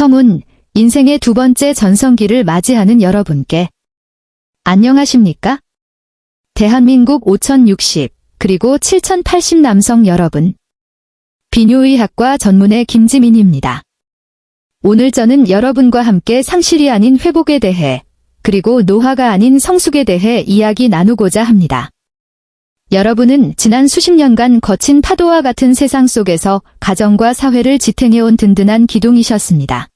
성운, 인생의 두 번째 전성기를 맞이하는 여러분께 안녕하십니까? 대한민국 5060 그리고 7080 남성 여러분, 비뇨의학과 전문의 김지민입니다. 오늘 저는 여러분과 함께 상실이 아닌 회복에 대해 그리고 노화가 아닌 성숙에 대해 이야기 나누고자 합니다. 여러분은 지난 수십 년간 거친 파도와 같은 세상 속에서 가정과 사회를 지탱해온 든든한 기둥이셨습니다.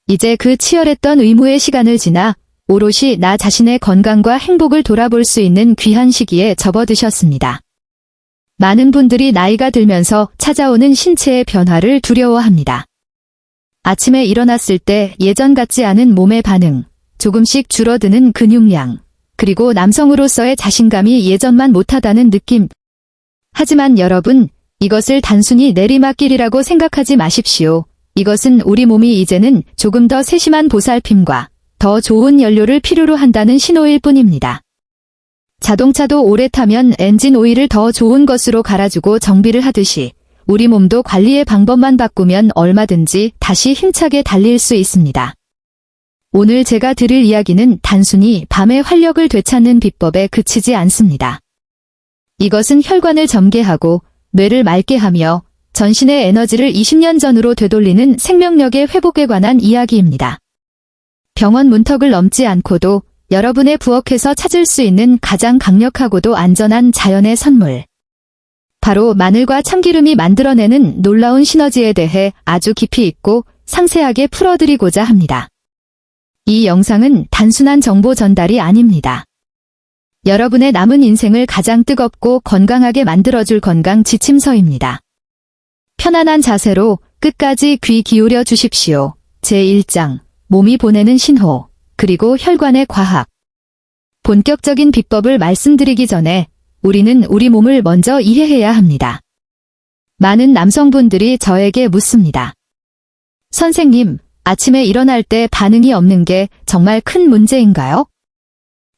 이제 그 치열했던 의무의 시간을 지나 오롯이 나 자신의 건강과 행복을 돌아볼 수 있는 귀한 시기에 접어드셨습니다. 많은 분들이 나이가 들면서 찾아오는 신체의 변화를 두려워합니다. 아침에 일어났을 때 예전 같지 않은 몸의 반응, 조금씩 줄어드는 근육량, 그리고 남성으로서의 자신감이 예전만 못하다는 느낌. 하지만 여러분, 이것을 단순히 내리막길이라고 생각하지 마십시오. 이것은 우리 몸이 이제는 조금 더 세심한 보살핌과 더 좋은 연료를 필요로 한다는 신호일 뿐입니다. 자동차도 오래 타면 엔진 오일을 더 좋은 것으로 갈아주고 정비를 하듯이 우리 몸도 관리의 방법만 바꾸면 얼마든지 다시 힘차게 달릴 수 있습니다. 오늘 제가 드릴 이야기는 단순히 밤의 활력을 되찾는 비법에 그치지 않습니다. 이것은 혈관을 점개하고 뇌를 맑게 하며 전신의 에너지를 20년 전으로 되돌리는 생명력의 회복에 관한 이야기입니다. 병원 문턱을 넘지 않고도 여러분의 부엌에서 찾을 수 있는 가장 강력하고도 안전한 자연의 선물. 바로 마늘과 참기름이 만들어내는 놀라운 시너지에 대해 아주 깊이 있고 상세하게 풀어드리고자 합니다. 이 영상은 단순한 정보 전달이 아닙니다. 여러분의 남은 인생을 가장 뜨겁고 건강하게 만들어줄 건강 지침서입니다. 편안한 자세로 끝까지 귀 기울여 주십시오. 제1장, 몸이 보내는 신호, 그리고 혈관의 과학. 본격적인 비법을 말씀드리기 전에 우리는 우리 몸을 먼저 이해해야 합니다. 많은 남성분들이 저에게 묻습니다. 선생님, 아침에 일어날 때 반응이 없는 게 정말 큰 문제인가요?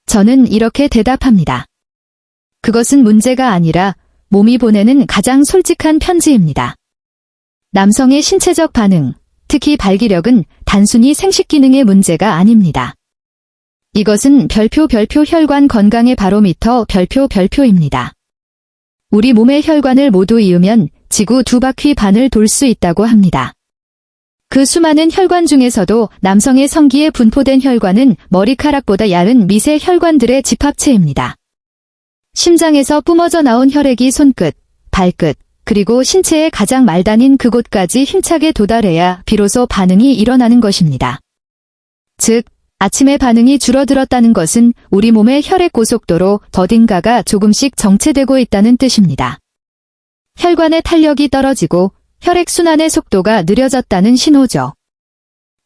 저는 이렇게 대답합니다. 그것은 문제가 아니라 몸이 보내는 가장 솔직한 편지입니다. 남성의 신체적 반응, 특히 발기력은 단순히 생식 기능의 문제가 아닙니다. 이것은 별표 혈관 건강의 바로미터 별표입니다. 우리 몸의 혈관을 모두 이으면 지구 2바퀴 반을 돌 수 있다고 합니다. 그 수많은 혈관 중에서도 남성의 성기에 분포된 혈관은 머리카락보다 얇은 미세 혈관들의 집합체입니다. 심장에서 뿜어져 나온 혈액이 손끝, 발끝, 그리고 신체의 가장 말단인 그곳까지 힘차게 도달해야 비로소 반응이 일어나는 것입니다. 즉, 아침에 반응이 줄어들었다는 것은 우리 몸의 혈액 고속도로 어딘가가 조금씩 정체되고 있다는 뜻입니다. 혈관의 탄력이 떨어지고 혈액순환의 속도가 느려졌다는 신호죠.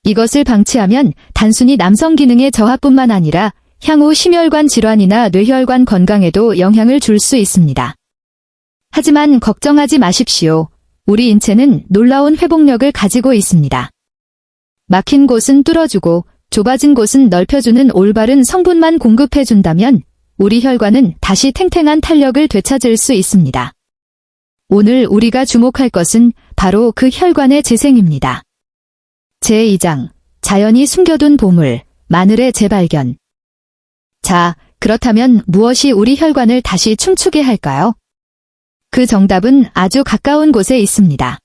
이것을 방치하면 단순히 남성 기능의 저하뿐만 아니라 향후 심혈관 질환이나 뇌혈관 건강에도 영향을 줄 수 있습니다. 하지만 걱정하지 마십시오. 우리 인체는 놀라운 회복력을 가지고 있습니다. 막힌 곳은 뚫어주고 좁아진 곳은 넓혀주는 올바른 성분만 공급해준다면 우리 혈관은 다시 탱탱한 탄력을 되찾을 수 있습니다. 오늘 우리가 주목할 것은 바로 그 혈관의 재생입니다. 제2장, 자연이 숨겨둔 보물, 마늘의 재발견. 자, 그렇다면 무엇이 우리 혈관을 다시 춤추게 할까요? 그 정답은 아주 가까운 곳에 있습니다.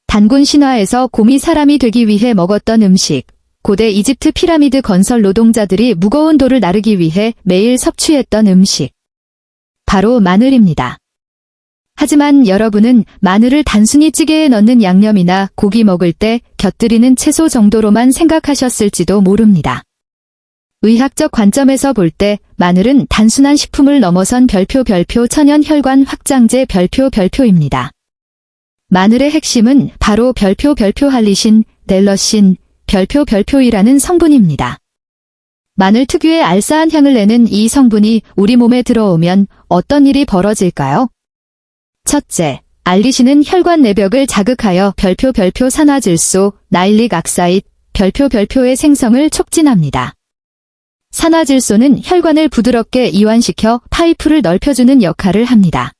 단군 신화에서 곰이 사람이 되기 위해 먹었던 음식, 고대 이집트 피라미드 건설 노동자들이 무거운 돌을 나르기 위해 매일 섭취했던 음식. 바로 마늘입니다. 하지만 여러분은 마늘을 단순히 찌개에 넣는 양념이나 고기 먹을 때 곁들이는 채소 정도로만 생각하셨을지도 모릅니다. 의학적 관점에서 볼 때 마늘은 단순한 식품을 넘어선 별표 천연 혈관 확장제 별표입니다. 마늘의 핵심은 바로 별표 할리신, 델러신, 별표이라는 성분입니다. 마늘 특유의 알싸한 향을 내는 이 성분이 우리 몸에 들어오면 어떤 일이 벌어질까요? 첫째, 알리신은 혈관 내벽을 자극하여 별표 산화질소, 나일릭 악사이드, 별표의 생성을 촉진합니다. 산화질소는 혈관을 부드럽게 이완시켜 파이프를 넓혀주는 역할을 합니다.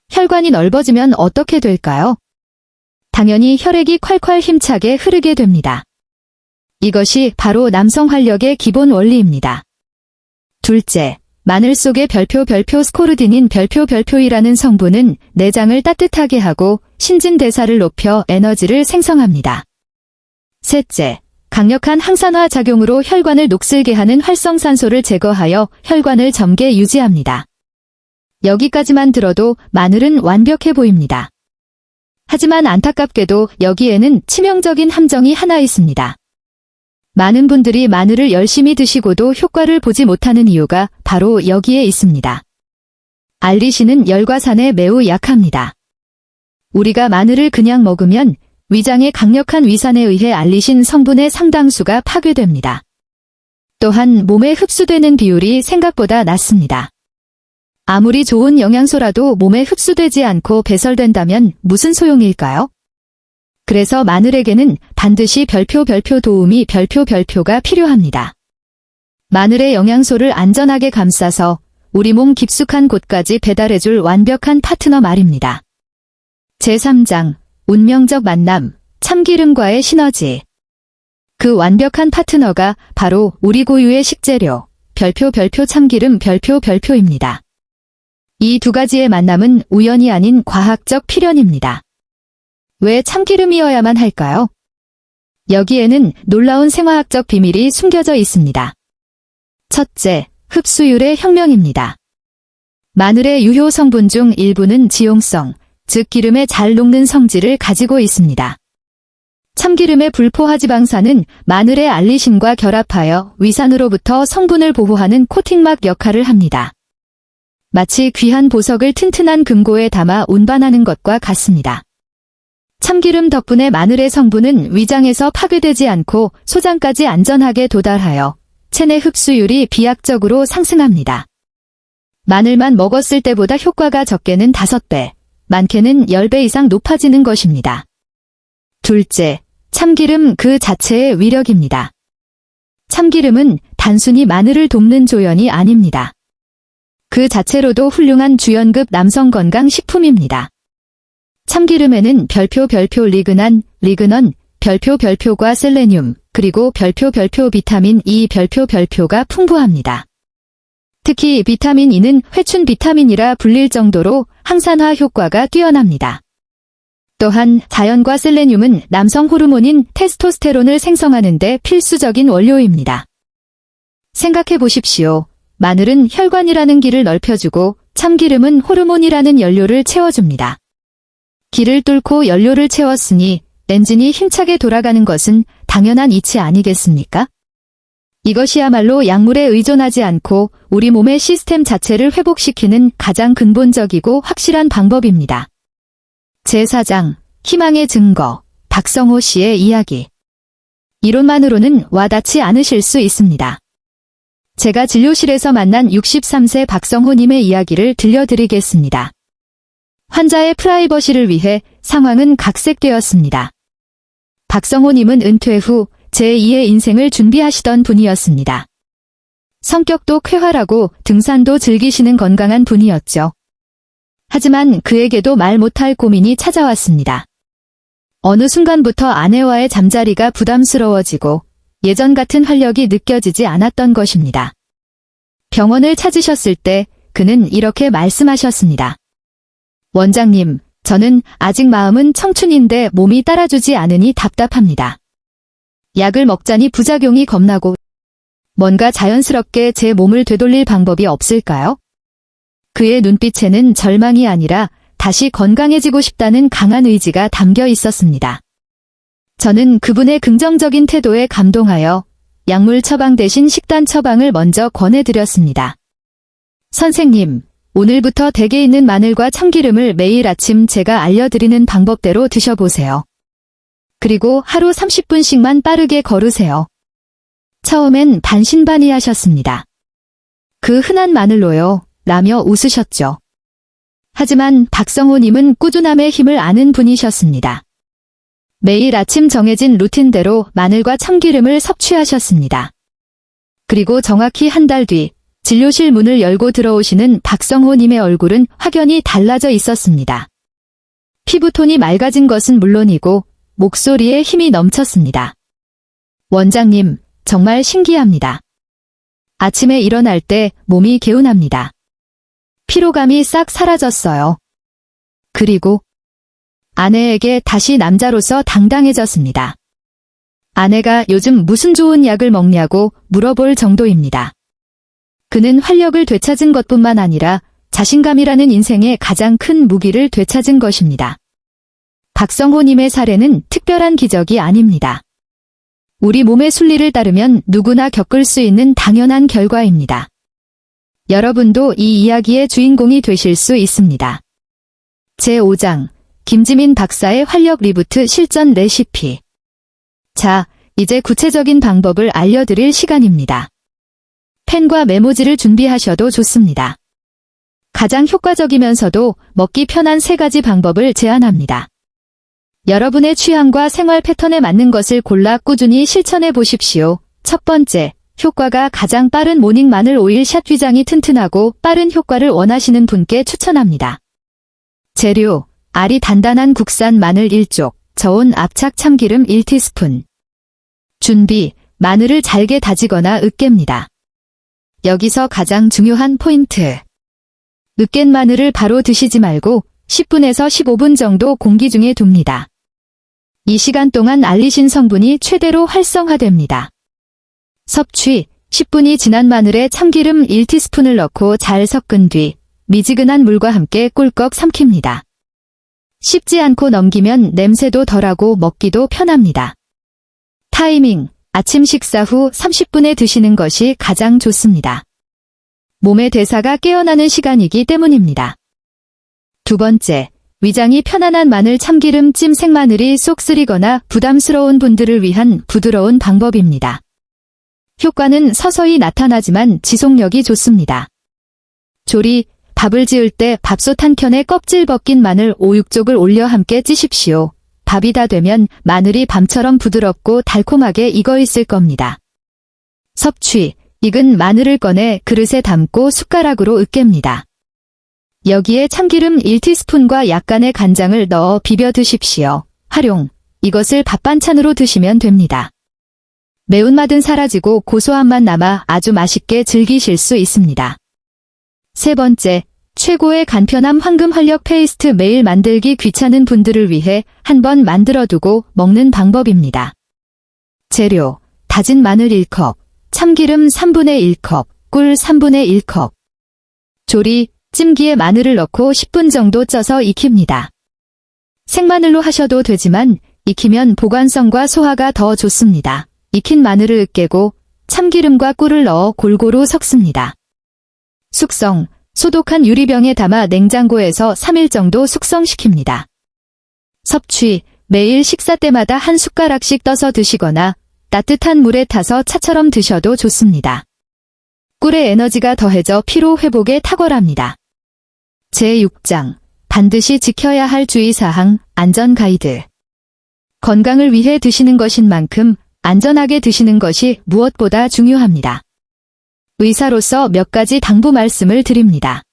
혈관이 넓어지면 어떻게 될까요? 당연히 혈액이 콸콸 힘차게 흐르게 됩니다. 이것이 바로 남성 활력의 기본 원리입니다. 둘째, 마늘 속의 별표 스코르딘인 별표이라는 성분은 내장을 따뜻하게 하고 신진대사를 높여 에너지를 생성합니다. 셋째, 강력한 항산화 작용으로 혈관을 녹슬게 하는 활성산소를 제거하여 혈관을 젊게 유지합니다. 여기까지만 들어도 마늘은 완벽해 보입니다. 하지만 안타깝게도 여기에는 치명적인 함정이 하나 있습니다. 많은 분들이 마늘을 열심히 드시고도 효과를 보지 못하는 이유가 바로 여기에 있습니다. 알리신은 열과산에 매우 약합니다. 우리가 마늘을 그냥 먹으면 위장의 강력한 위산에 의해 알리신 성분의 상당수가 파괴됩니다. 또한 몸에 흡수되는 비율이 생각보다 낮습니다. 아무리 좋은 영양소라도 몸에 흡수되지 않고 배설된다면 무슨 소용일까요? 그래서 마늘에게는 반드시 별표 도우미 별표가 필요합니다. 마늘의 영양소를 안전하게 감싸서 우리 몸 깊숙한 곳까지 배달해줄 완벽한 파트너 말입니다. 제3장, 운명적 만남, 참기름과의 시너지. 그 완벽한 파트너가 바로 우리 고유의 식재료, 별표 참기름 별표입니다. 이 두 가지의 만남은 우연이 아닌 과학적 필연입니다. 왜 참기름이어야만 할까요? 여기에는 놀라운 생화학적 비밀이 숨겨져 있습니다. 첫째, 흡수율의 혁명입니다. 마늘의 유효 성분 중 일부는 지용성, 즉 기름에 잘 녹는 성질을 가지고 있습니다. 참기름의 불포화지방산은 마늘의 알리신과 결합하여 위산으로부터 성분을 보호하는 코팅막 역할을 합니다. 마치 귀한 보석을 튼튼한 금고에 담아 운반하는 것과 같습니다. 참기름 덕분에 마늘의 성분은 위장에서 파괴되지 않고 소장까지 안전하게 도달하여 체내 흡수율이 비약적으로 상승합니다. 마늘만 먹었을 때보다 효과가 적게는 5배, 많게는 10배 이상 높아지는 것입니다. 둘째, 참기름 그 자체의 위력입니다. 참기름은 단순히 마늘을 돕는 조연이 아닙니다. 그 자체로도 훌륭한 주연급 남성 건강 식품입니다. 참기름에는 별표 리그난, 별표과 셀레늄, 그리고 별표 비타민 E 별표가 풍부합니다. 특히 비타민 E는 회춘 비타민이라 불릴 정도로 항산화 효과가 뛰어납니다. 또한 자연과 셀레늄은 남성 호르몬인 테스토스테론을 생성하는 데 필수적인 원료입니다. 생각해 보십시오. 마늘은 혈관이라는 길을 넓혀주고 참기름은 호르몬이라는 연료를 채워줍니다. 길을 뚫고 연료를 채웠으니 엔진이 힘차게 돌아가는 것은 당연한 이치 아니겠습니까? 이것이야말로 약물에 의존하지 않고 우리 몸의 시스템 자체를 회복시키는 가장 근본적이고 확실한 방법입니다. 제4장, 희망의 증거, 박성호 씨의 이야기. 이론만으로는 와닿지 않으실 수 있습니다. 제가 진료실에서 만난 63세 박성호님의 이야기를 들려드리겠습니다. 환자의 프라이버시를 위해 상황은 각색되었습니다. 박성호님은 은퇴 후 제2의 인생을 준비하시던 분이었습니다. 성격도 쾌활하고 등산도 즐기시는 건강한 분이었죠. 하지만 그에게도 말 못할 고민이 찾아왔습니다. 어느 순간부터 아내와의 잠자리가 부담스러워지고 예전 같은 활력이 느껴지지 않았던 것입니다. 병원을 찾으셨을 때 그는 이렇게 말씀하셨습니다. 원장님, 저는 아직 마음은 청춘인데 몸이 따라주지 않으니 답답합니다. 약을 먹자니 부작용이 겁나고 뭔가 자연스럽게 제 몸을 되돌릴 방법이 없을까요? 그의 눈빛에는 절망이 아니라 다시 건강해지고 싶다는 강한 의지가 담겨 있었습니다. 저는 그분의 긍정적인 태도에 감동하여 약물 처방 대신 식단 처방을 먼저 권해드렸습니다. 선생님, 오늘부터 댁에 있는 마늘과 참기름을 매일 아침 제가 알려드리는 방법대로 드셔보세요. 그리고 하루 30분씩만 빠르게 걸으세요. 처음엔 반신반의하셨습니다. 그 흔한 마늘로요, 라며 웃으셨죠. 하지만 박성호님은 꾸준함의 힘을 아는 분이셨습니다. 매일 아침 정해진 루틴대로 마늘과 참기름을 섭취하셨습니다. 그리고 정확히 한 달 뒤 진료실 문을 열고 들어오시는 박성호님의 얼굴은 확연히 달라져 있었습니다. 피부톤이 맑아진 것은 물론이고 목소리에 힘이 넘쳤습니다. 원장님, 정말 신기합니다. 아침에 일어날 때 몸이 개운합니다. 피로감이 싹 사라졌어요. 그리고 아내에게 다시 남자로서 당당해졌습니다. 아내가 요즘 무슨 좋은 약을 먹냐고 물어볼 정도입니다. 그는 활력을 되찾은 것뿐만 아니라 자신감이라는 인생의 가장 큰 무기를 되찾은 것입니다. 박성호님의 사례는 특별한 기적이 아닙니다. 우리 몸의 순리를 따르면 누구나 겪을 수 있는 당연한 결과입니다. 여러분도 이 이야기의 주인공이 되실 수 있습니다. 제5장, 김지민 박사의 활력 리부트 실전 레시피. 자, 이제 구체적인 방법을 알려드릴 시간입니다. 펜과 메모지를 준비하셔도 좋습니다. 가장 효과적이면서도 먹기 편한 3가지 방법을 제안합니다. 여러분의 취향과 생활 패턴에 맞는 것을 골라 꾸준히 실천해 보십시오. 첫 번째, 효과가 가장 빠른 모닝 마늘 오일 샷. 위장이 튼튼하고 빠른 효과를 원하시는 분께 추천합니다. 재료, 알이 단단한 국산 마늘 1쪽, 저온 압착 참기름 1티스푼. 준비, 마늘을 잘게 다지거나 으깹니다. 여기서 가장 중요한 포인트. 으깬 마늘을 바로 드시지 말고 10분에서 15분 정도 공기 중에 둡니다. 이 시간 동안 알리신 성분이 최대로 활성화됩니다. 섭취, 10분이 지난 마늘에 참기름 1티스푼을 넣고 잘 섞은 뒤 미지근한 물과 함께 꿀꺽 삼킵니다. 씹지 않고 넘기면 냄새도 덜하고 먹기도 편합니다. 타이밍, 아침 식사 후 30분에 드시는 것이 가장 좋습니다. 몸의 대사가 깨어나는 시간이기 때문입니다. 두 번째, 위장이 편안한 마늘 참기름 찜. 생마늘이 쏙 쓰리거나 부담스러운 분들을 위한 부드러운 방법입니다. 효과는 서서히 나타나지만 지속력이 좋습니다. 조리, 밥을 지을 때 밥솥 한 켠에 껍질 벗긴 마늘 5-6쪽을 올려 함께 찌십시오. 밥이 다 되면 마늘이 밤처럼 부드럽고 달콤하게 익어 있을 겁니다. 섭취, 익은 마늘을 꺼내 그릇에 담고 숟가락으로 으깹니다. 여기에 참기름 1티스푼과 약간의 간장을 넣어 비벼 드십시오. 활용, 이것을 밥 반찬으로 드시면 됩니다. 매운맛은 사라지고 고소함만 남아 아주 맛있게 즐기실 수 있습니다. 세 번째, 최고의 간편함 황금 활력 페이스트. 매일 만들기 귀찮은 분들을 위해 한번 만들어두고 먹는 방법입니다. 재료, 다진 마늘 1컵, 참기름 3분의 1컵, 꿀 3분의 1컵. 조리, 찜기에 마늘을 넣고 10분 정도 쪄서 익힙니다. 생마늘로 하셔도 되지만 익히면 보관성과 소화가 더 좋습니다. 익힌 마늘을 으깨고 참기름과 꿀을 넣어 골고루 섞습니다. 숙성, 소독한 유리병에 담아 냉장고에서 3일 정도 숙성시킵니다. 섭취, 매일 식사 때마다 한 숟가락씩 떠서 드시거나 따뜻한 물에 타서 차처럼 드셔도 좋습니다. 꿀의 에너지가 더해져 피로 회복에 탁월합니다. 제6장, 반드시 지켜야 할 주의사항, 안전 가이드. 건강을 위해 드시는 것인 만큼 안전하게 드시는 것이 무엇보다 중요합니다. 의사로서 몇 가지 당부 말씀을 드립니다.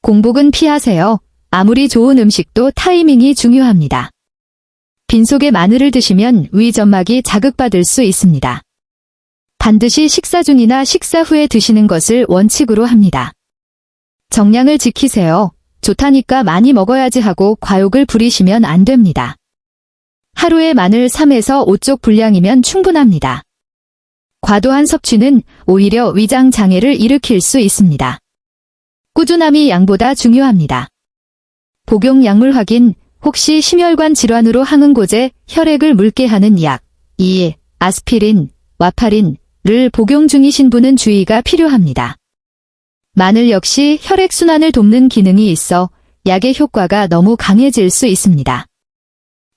공복은 피하세요. 아무리 좋은 음식도 타이밍이 중요합니다. 빈속에 마늘을 드시면 위 점막이 자극받을 수 있습니다. 반드시 식사 중이나 식사 후에 드시는 것을 원칙으로 합니다. 정량을 지키세요. 좋다니까 많이 먹어야지 하고 과욕을 부리시면 안 됩니다. 하루에 마늘 3에서 5쪽 분량이면 충분합니다. 과도한 섭취는 오히려 위장 장애를 일으킬 수 있습니다. 꾸준함이 양보다 중요합니다. 복용 약물 확인, 혹시 심혈관 질환으로 항응고제, 혈액을 묽게 하는 약, 아스피린, 와파린을 복용 중이신 분은 주의가 필요합니다. 마늘 역시 혈액순환을 돕는 기능이 있어 약의 효과가 너무 강해질 수 있습니다.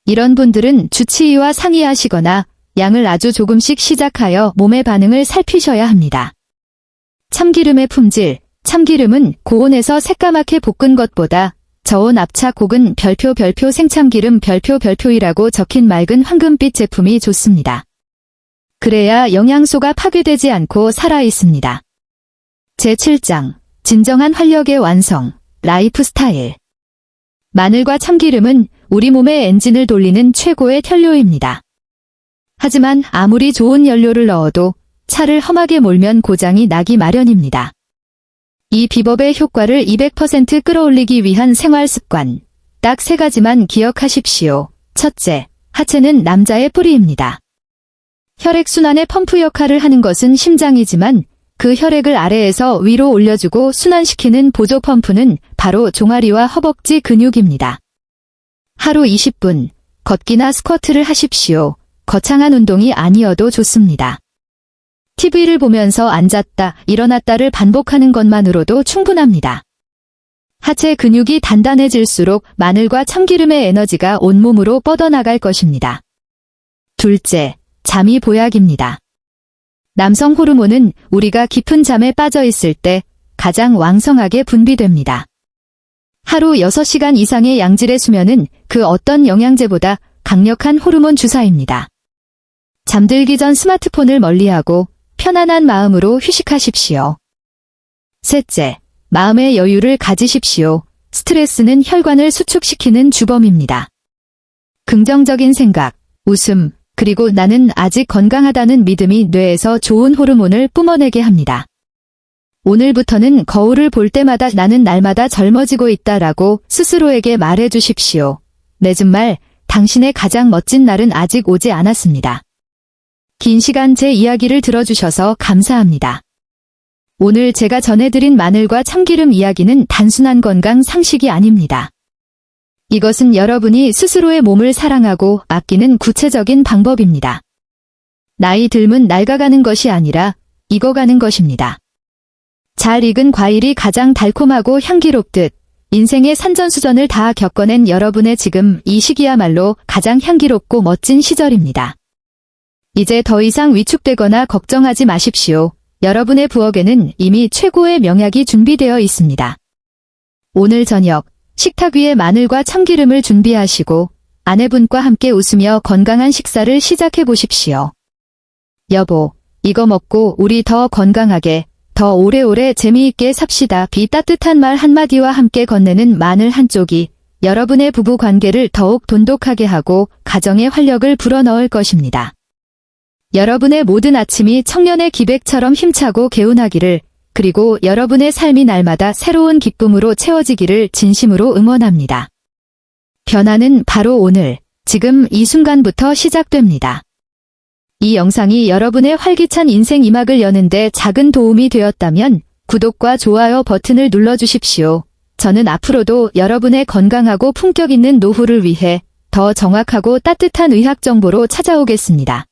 이런 분들은 주치의와 상의하시거나 양을 아주 조금씩 시작하여 몸의 반응을 살피셔야 합니다. 참기름의 품질, 참기름은 고온에서 새까맣게 볶은 것보다 저온 압착 혹은 별표 생참기름 별표이라고 적힌 맑은 황금빛 제품이 좋습니다. 그래야 영양소가 파괴되지 않고 살아있습니다. 제7장, 진정한 활력의 완성, 라이프 스타일. 마늘과 참기름은 우리 몸의 엔진을 돌리는 최고의 혈료입니다. 하지만 아무리 좋은 연료를 넣어도 차를 험하게 몰면 고장이 나기 마련입니다. 이 비법의 효과를 200% 끌어올리기 위한 생활 습관. 딱 3가지만 기억하십시오. 첫째, 하체는 남자의 뿌리입니다. 혈액순환의 펌프 역할을 하는 것은 심장이지만 그 혈액을 아래에서 위로 올려주고 순환시키는 보조 펌프는 바로 종아리와 허벅지 근육입니다. 하루 20분, 걷기나 스쿼트를 하십시오. 거창한 운동이 아니어도 좋습니다. TV를 보면서 앉았다, 일어났다를 반복하는 것만으로도 충분합니다. 하체 근육이 단단해질수록 마늘과 참기름의 에너지가 온몸으로 뻗어나갈 것입니다. 둘째, 잠이 보약입니다. 남성 호르몬은 우리가 깊은 잠에 빠져 있을 때 가장 왕성하게 분비됩니다. 하루 6시간 이상의 양질의 수면은 그 어떤 영양제보다 강력한 호르몬 주사입니다. 잠들기 전 스마트폰을 멀리하고 편안한 마음으로 휴식하십시오. 셋째, 마음의 여유를 가지십시오. 스트레스는 혈관을 수축시키는 주범입니다. 긍정적인 생각, 웃음, 그리고 나는 아직 건강하다는 믿음이 뇌에서 좋은 호르몬을 뿜어내게 합니다. 오늘부터는 거울을 볼 때마다 나는 날마다 젊어지고 있다라고 스스로에게 말해 주십시오. 늦은 말, 당신의 가장 멋진 날은 아직 오지 않았습니다. 긴 시간 제 이야기를 들어주셔서 감사합니다. 오늘 제가 전해드린 마늘과 참기름 이야기는 단순한 건강 상식이 아닙니다. 이것은 여러분이 스스로의 몸을 사랑하고 아끼는 구체적인 방법입니다. 나이 들면 낡아가는 것이 아니라 익어가는 것입니다. 잘 익은 과일이 가장 달콤하고 향기롭듯 인생의 산전수전을 다 겪어낸 여러분의 지금 이 시기야말로 가장 향기롭고 멋진 시절입니다. 이제 더 이상 위축되거나 걱정하지 마십시오. 여러분의 부엌에는 이미 최고의 명약이 준비되어 있습니다. 오늘 저녁 식탁 위에 마늘과 참기름을 준비하시고 아내분과 함께 웃으며 건강한 식사를 시작해 보십시오. 여보, 이거 먹고 우리 더 건강하게, 더 오래오래 재미있게 삽시다. 비 따뜻한 말 한마디와 함께 건네는 마늘 한 쪽이 여러분의 부부 관계를 더욱 돈독하게 하고 가정의 활력을 불어넣을 것입니다. 여러분의 모든 아침이 청년의 기백처럼 힘차고 개운하기를, 그리고 여러분의 삶이 날마다 새로운 기쁨으로 채워지기를 진심으로 응원합니다. 변화는 바로 오늘, 지금 이 순간부터 시작됩니다. 이 영상이 여러분의 활기찬 인생 이막을 여는데 작은 도움이 되었다면 구독과 좋아요 버튼을 눌러주십시오. 저는 앞으로도 여러분의 건강하고 품격 있는 노후를 위해 더 정확하고 따뜻한 의학 정보로 찾아오겠습니다.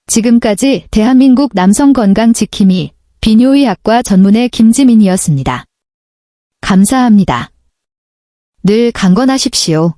지금까지 대한민국 남성 건강 지킴이 비뇨의학과 전문의 김지민이었습니다. 감사합니다. 늘 강건하십시오.